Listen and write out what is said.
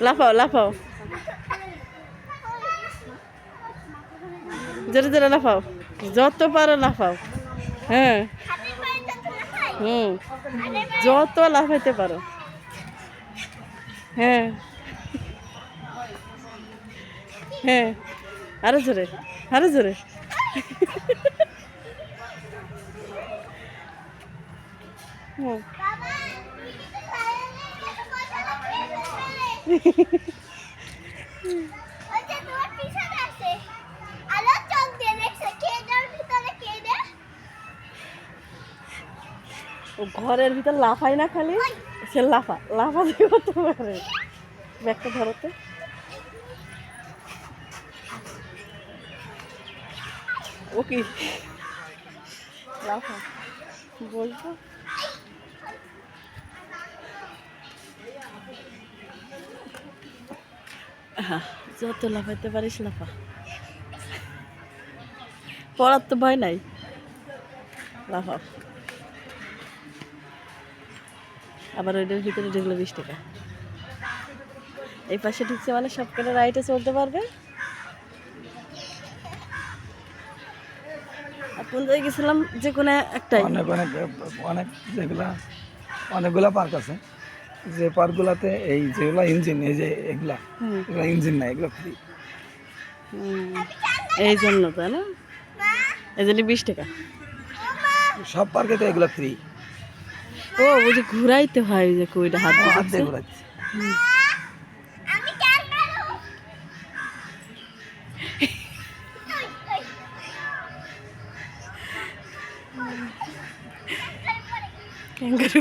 লাফাও লাফাও, জোরে জোরে লাফাও, যত পারো লাফাও। হ্যাঁ হুম, যত লাফাইতে পারো। হ্যাঁ হ্যাঁ, আরো জোরে, আরো জোরে। হুম। ও ঘরের ভিতর লাফাই না, খালি সে লাফা দিয়ে করতে পারে। ব্যাগটা ধরতে ও কি লাফা বলতো। হ্যাঁ, যত লাফাইতে পারিস লাফা, পড়ার তো ভয় নাই, লাফাও। আবার ওইটার ভিতরে ঢুকলো 20 টাকা। এই পাশে ঢুকছে মানে সব কটা রাইটে চলতে পারবে। কোন জায়গায় গেছিলাম যে কোনো একটাই, অনেক অনেক অনেক অনেকগুলা পার্ক আছে, যে পার্কগুলাতে এই যেগুলা ইঞ্জিন, এই যে এগুলা ইঞ্জিন না, এগুলো ফ্রি। এই জন্য তাই না, এই জন্য 20 টাকা। সব পার্কে তো এগুলো ফ্রি। ও বুঝি ঘুরাইতে হয়, যে কইটা হাত হাত দিয়ে দিয়ে ঘোরাচ্ছে। ঘুরাচ্ছে।